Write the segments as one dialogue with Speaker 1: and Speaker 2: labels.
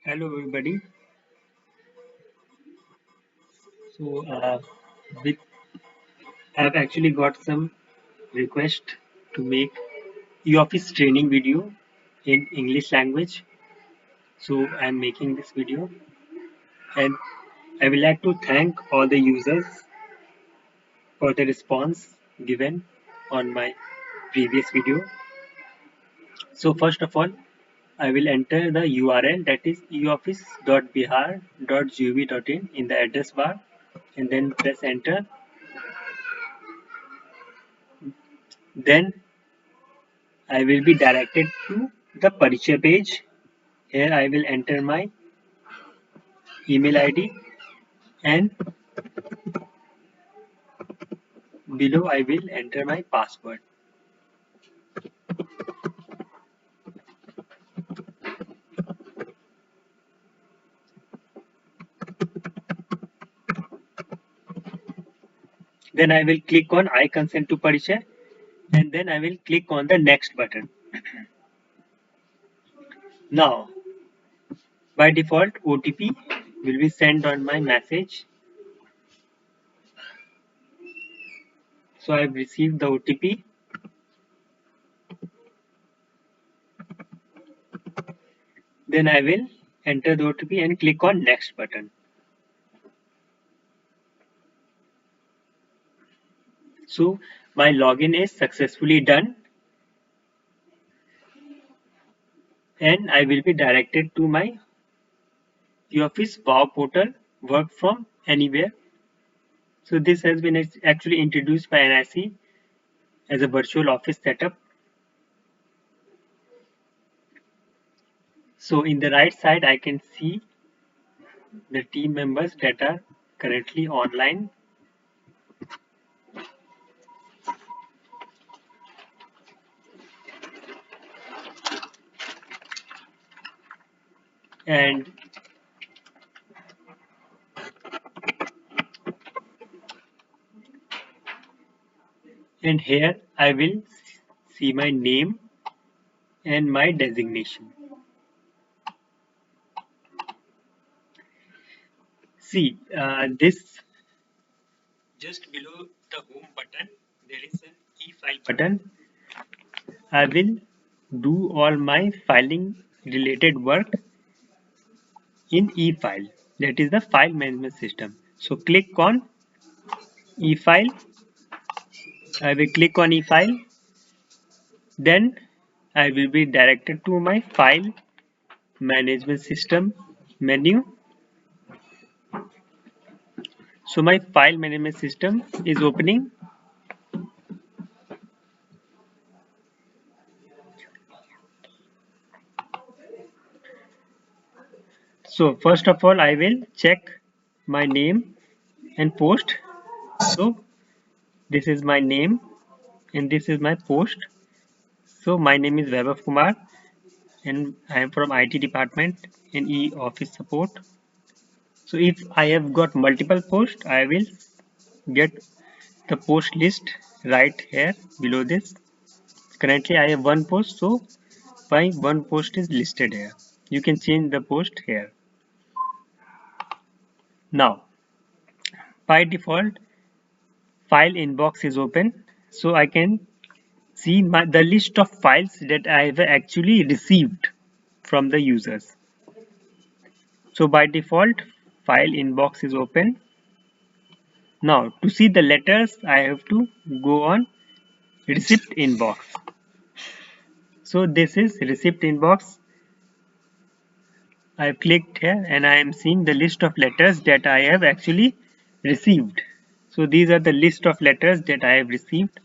Speaker 1: Hello everybody. So we have actually got some request to make eoffice training video in English language. So I am making this video and I would like to thank all the users for the response given on my previous video. So first of all, I will enter the URL that is eoffice.bihar.gov.in in the address bar and then press enter. Then I will be directed to the Parichya page. Here I will enter my email ID and below I will enter my password. Then I will click on I consent to Parichya and then I will click on the next button. Now by default OTP will be sent on my message. So I have received the OTP. Then I will enter the OTP and click on next button. So my login is successfully done and I will be directed to my eoffice Wow portal work from anywhere. So this has been actually introduced by NIC as a virtual office setup. So in the right side, I can see the team members that are currently online. And here I will see my name and my designation. See this just below the home button, there is an e-file button. I will do all my filing related work in e-file, that is the file management system. So click on e-file. I will click on e-file. Then I will be directed to my file management system menu. So my file management system is opening. So first of all, I will check my name and post. So this is my name and this is my post. So my name is Vaibhav Kumar and I am from IT department in e-office support. So if I have got multiple posts, I will get the post list right here below this. Currently I have one post, so my one post is listed here. You can change the post here. Now by default file inbox is open, so I can see the list of files that I have actually received from the users. So by default file inbox is open. Now to see the letters I have to go on receipt inbox. So this is receipt inbox. I have clicked here and I am seeing the list of letters that I have actually received. So these are the list of letters that I have received.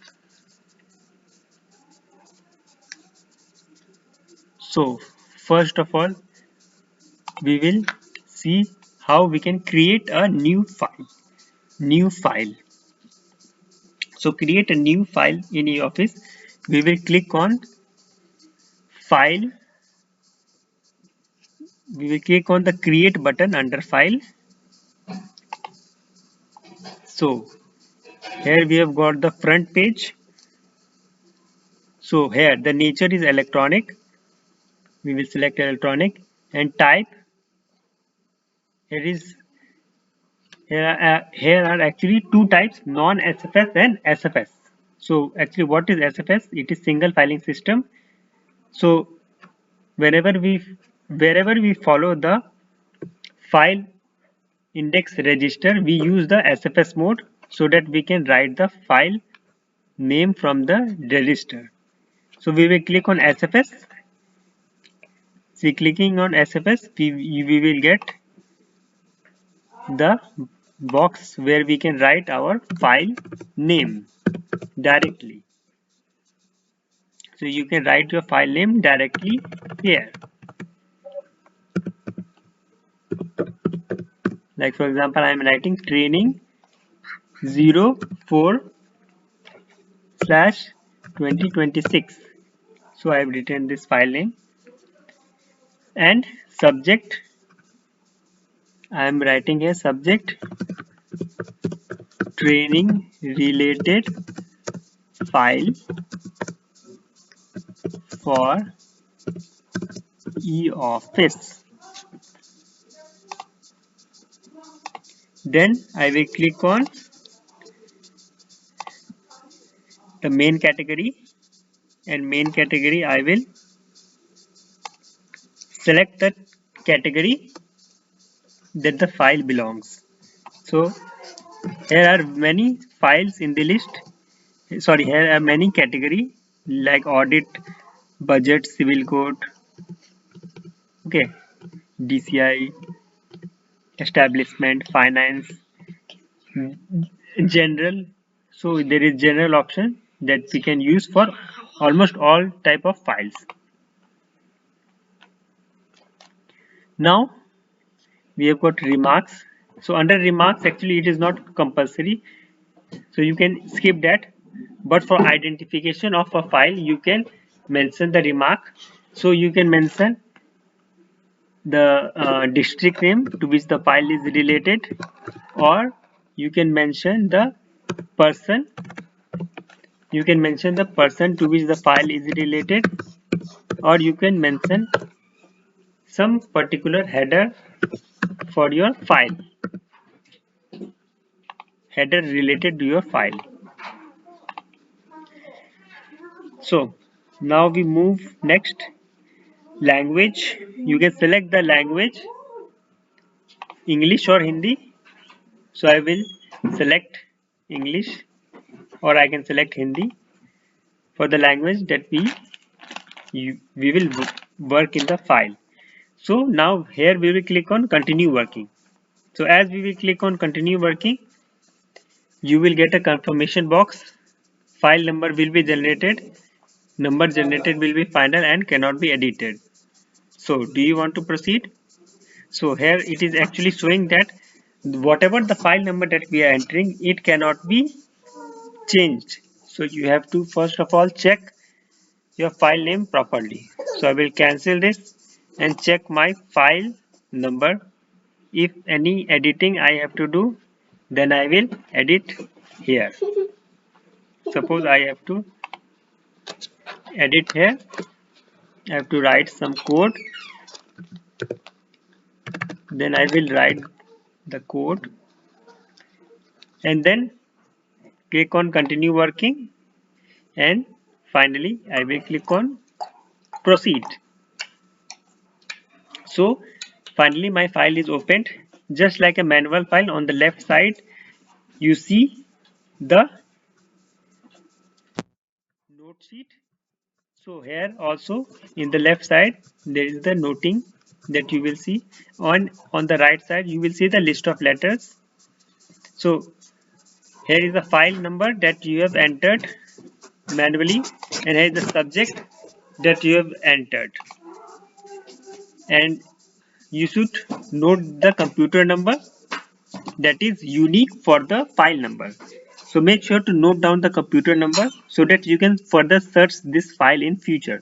Speaker 1: So first of all, we will see how we can create a new file. So create a new file in eoffice. We will click on file. We will click on the create button under file. So here we have got the front page. So here the nature is electronic. We will select electronic and type here is here are actually two types, non-SFS and SFS. So actually, what is SFS? It is single filing system. So whenever we wherever we follow the file index register, we use the SFS mode so that we can write the file name from the register. So we will click on SFS. See, clicking on SFS, we will get the box where we can write our file name directly. So you can write your file name directly here. Like for example, I am writing training 04 slash 2026. So I have written this file name, and subject, I am writing here subject training related file for eoffice. Then I will click on the main category, and main category I will select the category that the file belongs. So here are many files in the list. Sorry, here are many category like audit, budget, civil code, okay, DCI, establishment, finance, general. So there is general option that we can use for almost all type of files. Now we have got remarks. So under remarks, actually it is not compulsory, so you can skip that, but for identification of a file you can mention the remark. So you can mention the district name to which the file is related, or you can mention the person, to which the file is related, or you can mention some particular header for your file, header related to your file. So now we move next, language. You can select the language, English or Hindi. So I will select English, or I can select Hindi for the language that we will work in the file. So now here we will click on continue working. So as we will click on continue working, you will get a confirmation box. File number will be generated. Number generated will be final and cannot be edited. So do you want to proceed? So here it is actually showing that whatever the file number that we are entering, it cannot be changed. So you have to first of all check your file name properly. So I will cancel this and check my file number. If any editing I have to do, then I will edit here. Suppose I have to edit here, I have to write some code, then I will write the code and then click on continue working, and finally I will click on proceed. So finally my file is opened. Just like a manual file, on the left side you see the note sheet. So here also in the left side there is the noting that you will see. On the right side you will see the list of letters. So here is the file number that you have entered manually, and here is the subject that you have entered, and you should note the computer number that is unique for the file number. So make sure to note down the computer number so that you can further search this file in future.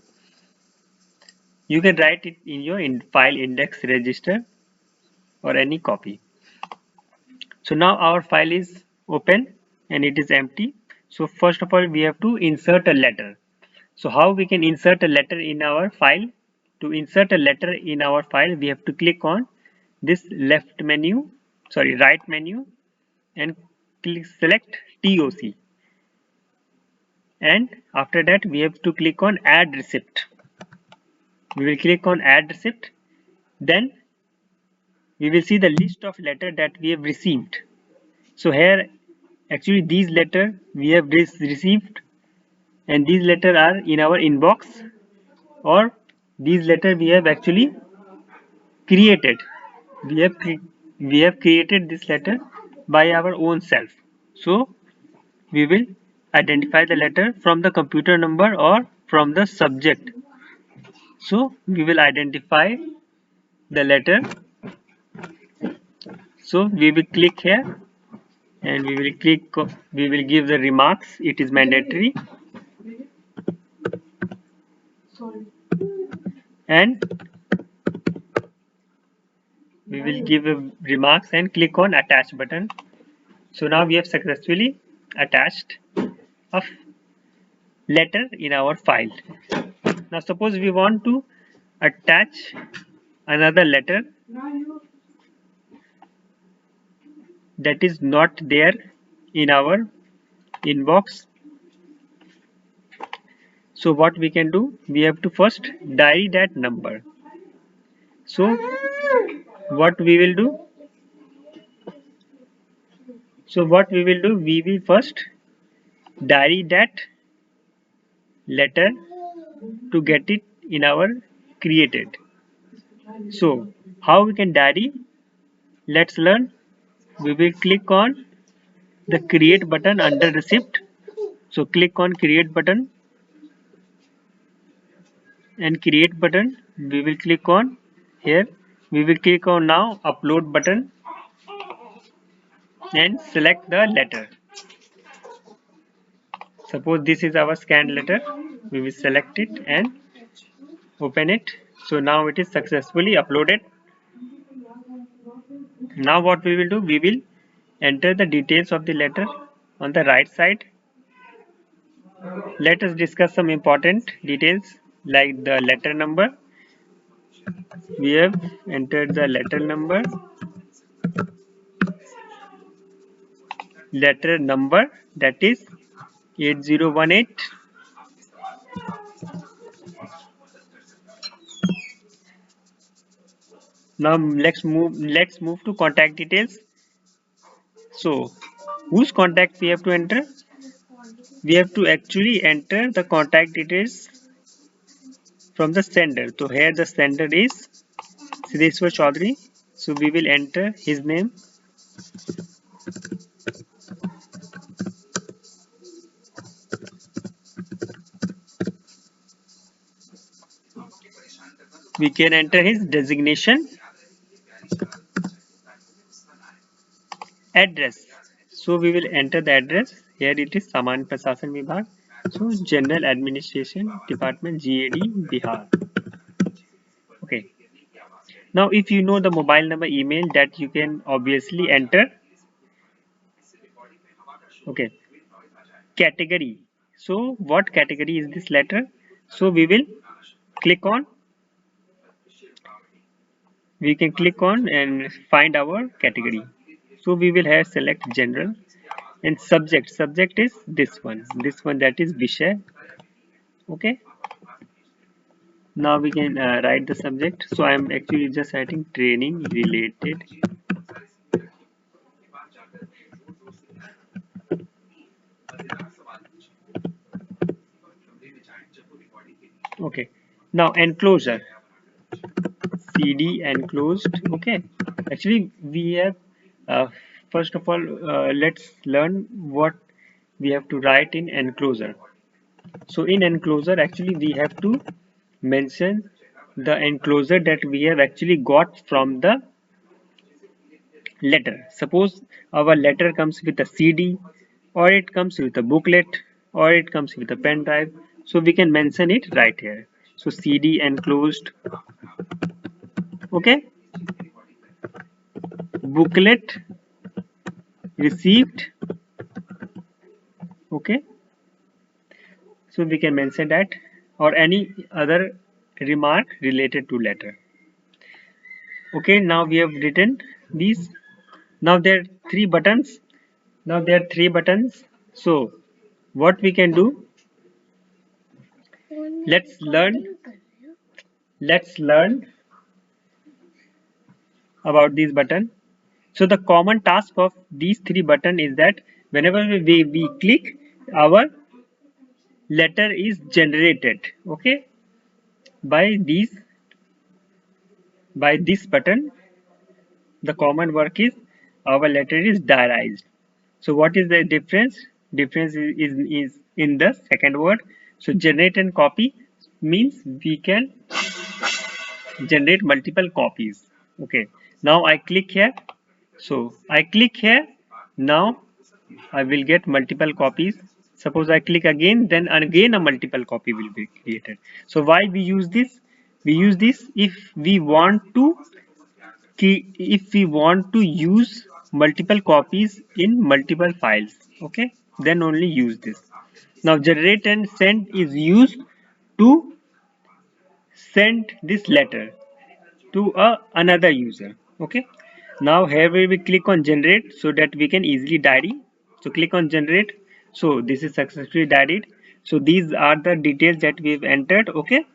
Speaker 1: You can write it in your file index register or any copy. So now our file is open and it is empty. So first of all we have to insert a letter. So how we can insert a letter in our file? To insert a letter in our file, we have to click on this left menu, sorry, right menu, and select TOC. And after that, we have to click on Add Receipt. We will click on Add Receipt. Then we will see the list of letter that we have received. So here, actually, these letter we have received, and these letter are in our inbox, or these letter we have actually created. We have we have created this letter by our own self. So we will identify the letter from the computer number or from the subject. So we will identify the letter. So we will click here, and we will give the remarks. It is mandatory, and we will give remarks and click on attach button. So now we have successfully attached a letter in our file. Now suppose we want to attach another letter that is not there in our inbox. So what we can do, we have to first diary that number. So what we will do, we will first diary that letter to get it in our created. So how we can diary? Let's learn. We will click on the create button under receipt. So click on create button, and create button we will click on here. We will click on now upload button and select the letter. Suppose this is our scanned letter. We will select it and open it. So now it is successfully uploaded. Now what we will do, we will enter the details of the letter on the right side. Let us discuss some important details like the letter number. We have entered the letter number that is 8018. Now let's move to contact details. So whose contact we have to enter? We have to actually enter the contact details from the sender. So here the sender is Siddheshwar Chaudhary. So we will enter his name. We can enter his designation, address. So we will enter the address. Here it is Saman Prasasan Vibhag. So General Administration Department, GAD, Bihar. Okay. Now if you know the mobile number, email, that you can obviously enter. Okay. Category. So what category is this letter? So we will click on, we can click on and find our category. So we will have select general, and subject is this one, that is Vishay. Okay. Now we can write the subject. So I am actually just writing training related. Okay. Now enclosure, CD enclosed. Okay. Actually we have uh, first of all, let's learn what we have to write in enclosure. So in enclosure, actually we have to mention the enclosure that we have actually got from the letter. Suppose our letter comes with a CD, or it comes with a booklet, or it comes with a pen drive. So we can mention it right here. So CD enclosed. Okay. Booklet received. Okay. So we can mention that, or any other remark related to letter. Okay, now we have written these. Now there are three buttons. Now there are three buttons. So what we can do, let's learn let's learn about this button. So the common task of these three buttons is that whenever we click, our letter is generated. Okay, by these by this button, the common work is our letter is diarized. So what is the difference? Difference is in the second word. So generate and copy means we can generate multiple copies. Okay. Now I click here. So I click here. Now I will get multiple copies. Suppose I click again, then again a multiple copy will be created. So why we use this? We use this if we want to use multiple copies in multiple files. Okay, then only use this. Now generate and send is used to send this letter to another user. Okay, now here we will click on generate so that we can easily diary. So click on generate. So this is successfully diaried. So these are the details that we've entered. Okay,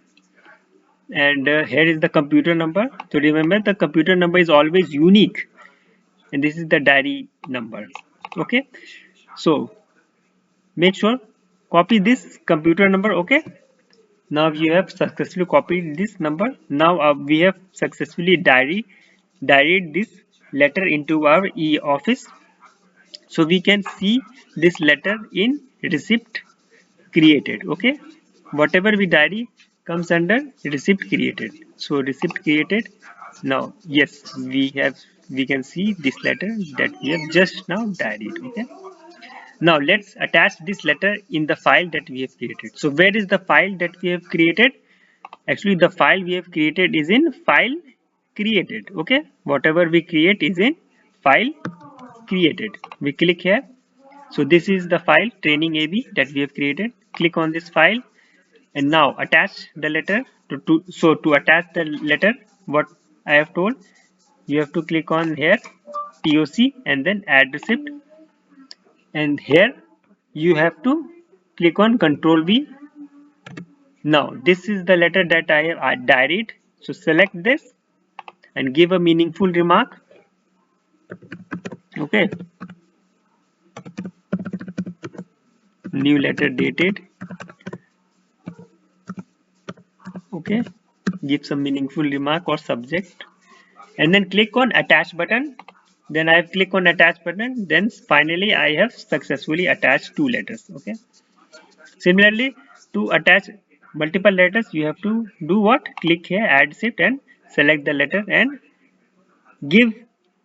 Speaker 1: and here is the computer number. So remember, the computer number is always unique, and this is the diary number. Okay, so make sure copy this computer number. Okay, now you have successfully copied this number. Now we have successfully diaried this letter into our e-office. So we can see this letter in receipt created. Okay, whatever we diary comes under receipt created. So receipt created. Now yes, we can see this letter that we have just now diaried. Okay, now let's attach this letter in the file that we have created. So where is the file that we have created? Actually the file we have created is in file created. Okay, whatever we create is in file created. We click here. So this is the file training AB that we have created. Click on this file and now attach the letter. To attach the letter, what I have told, you have to click on here TOC and then add receipt, and here you have to click on Control V. Now this is the letter that I have diaried. So select this and give a meaningful remark. Okay, new letter dated. Okay, give some meaningful remark or subject, and then click on attach button. Then I have click on attach button. Then finally I have successfully attached two letters. Okay, similarly to attach multiple letters you have to do what? Click here, add shift and select the letter and give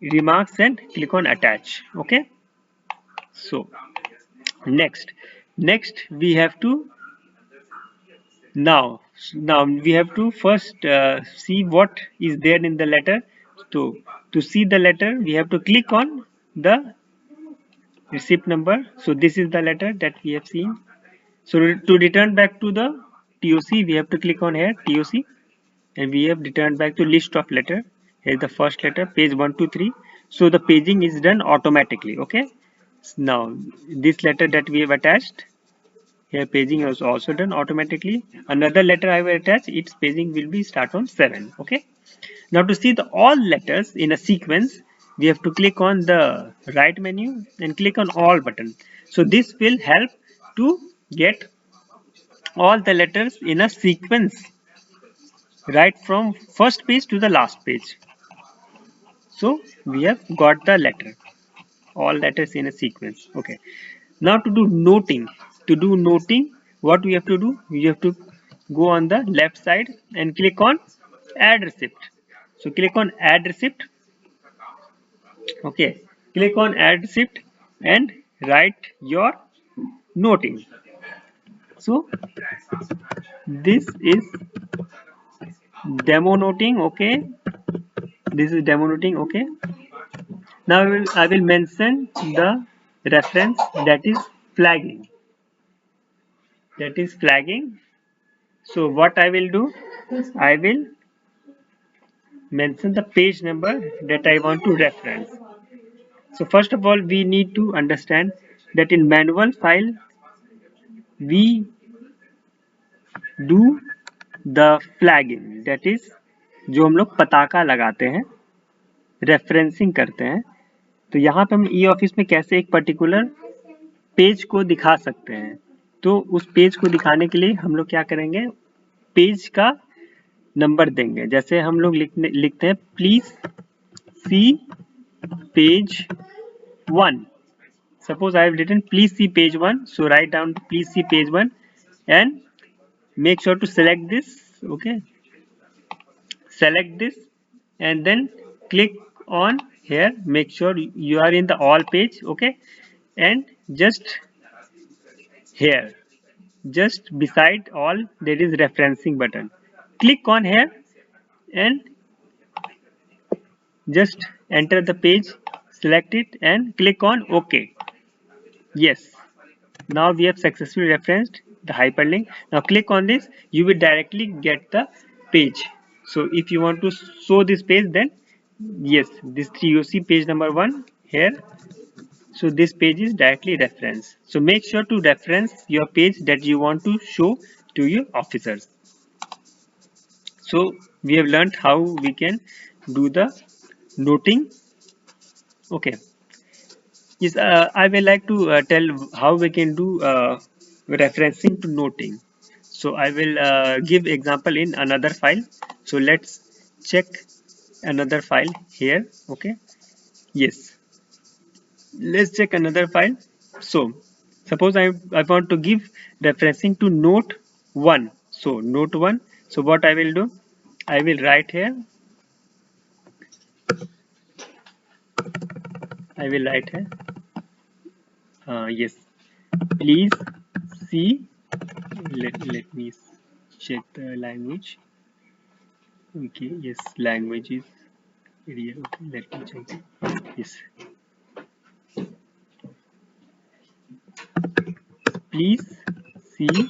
Speaker 1: remarks and click on attach. Okay, so next we have to now we have to first see what is there in the letter. To see the letter we have to click on the receipt number. So this is the letter that we have seen. So to return back to the TOC we have to click on here TOC, and we have returned back to list of letter. Here's the first letter, page 1 to 3. So the paging is done automatically. Okay, now this letter that we have attached here, paging is also done automatically. Another letter I will attach, its paging will be start on 7. Okay, now to see the all letters in a sequence we have to click on the right menu and click on all button. So this will help to get all the letters in a sequence right from first page to the last page. So we have got the letter, all letters in a sequence. Okay, now to do noting, what we have to do, we have to go on the left side and click on add receipt. So click on add receipt. Okay, click on add receipt and write your noting. So this is demo noting. Okay, this is demo noting. Okay, now I will mention the reference that is flagging. That is flagging. So what I will do, I will mention the page number that I want to reference. So first of all, we need to understand that in manual file, we do the flagging, that is जो हम लोग पताका लगाते हैं, referencing करते हैं. तो यहाँ पे हम ई ऑफिस में कैसे एक पर्टिकुलर पेज को दिखा सकते हैं. तो उस पेज को दिखाने के लिए हम लोग क्या करेंगे, पेज का नंबर देंगे. जैसे हम लोग लिखते हैं please see page 1. Suppose I have written please see page 1, so write down please see page 1 and make sure to select this. Okay, select this and then click on here, make sure you are in the all page. Okay, and just here, just beside all, there is referencing button. Click on here and just enter the page, select it and click on OK. Yes, now we have successfully referenced the hyperlink. Now click on this, you will directly get the page. So if you want to show this page, then yes, this 3OC page number 1 here. So this page is directly referenced. So make sure to reference your page that you want to show to your officers. So we have learned how we can do the noting. Okay. Yes, I will like to tell how we can do referencing to noting. So I will give example in another file. So let's check another file here. Okay. Yes. Let's check another file. So suppose I want to give referencing to note 1. So note 1. So what I will do? I will write here. I will write here. Yes. Please see. Let me check the language. Okay, yes, language is here. Okay, let me check. Yes, please see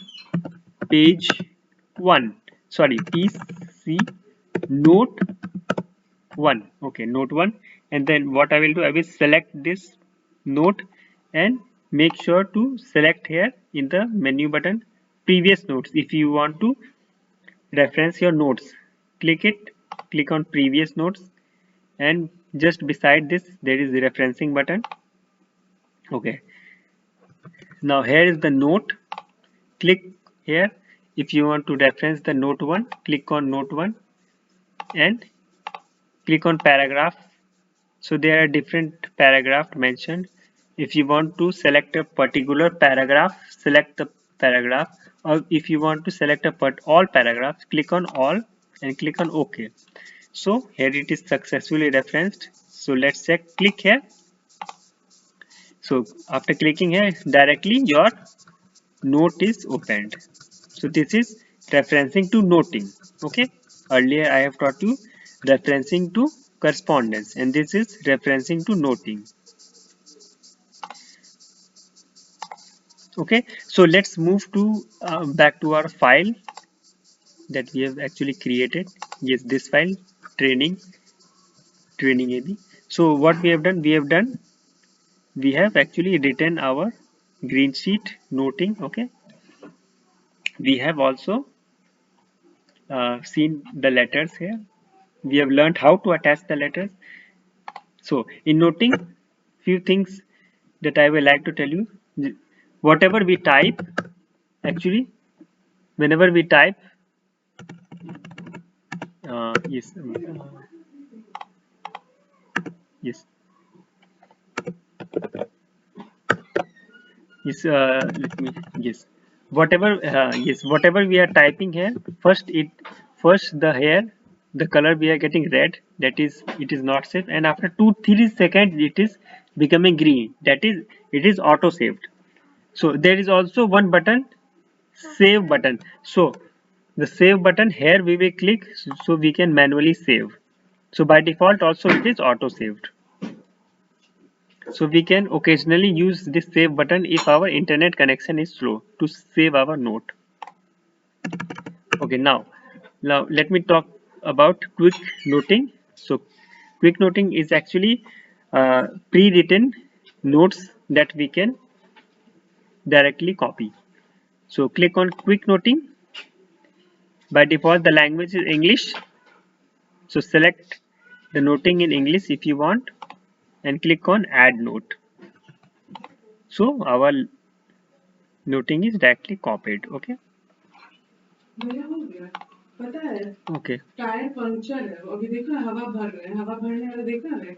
Speaker 1: page 1. Sorry, please see note 1. Okay, note 1. And then what I will do, I will select this note and make sure to select here in the menu button previous notes. If you want to reference your notes, click it, click on previous notes, and just beside this there is the referencing button. Okay, now here is the note. Click here. If you want to reference the note 1, click on note 1 and click on paragraph. So there are different paragraph mentioned. If you want to select a particular paragraph, select the paragraph, or if you want to select all paragraphs, click on all and click on OK. So here it is successfully referenced. So let's check. Click here. So after clicking here, directly your note is opened. So this is referencing to noting. Okay, earlier I have taught you referencing to correspondence, and this is referencing to noting. Okay, so let's move to back to our file that we have actually created. Yes, this file training AB. So what we have done, we have actually written our green sheet noting. Okay, we have also seen the letters here. We have learned how to attach the letters. So in noting, few things that I will like to tell you. Whatever we type, actually, whenever we type, yes, yes, yes. Let me, yes. Whatever, yes, whatever we are typing here, first the here, the color we are getting red. That is, it is not safe. And after 2-3 seconds, it is becoming green. That is, it is auto saved. So there is also one button, save button. So the save button here we will click, so we can manually save. So by default also it is auto saved. So we can occasionally use this save button if our internet connection is slow to save our note. Okay, now let me talk about quick noting. So quick noting is actually pre-written notes that we can directly copy. So click on quick noting. By default the language is English, so select the noting in English if you want and click on add note. So our noting is directly copied. Okay. भैया हो गया पता है Okay. Tyre puncture है अभी देखो हवा भर रहे हैं हवा भरने वाला देखा है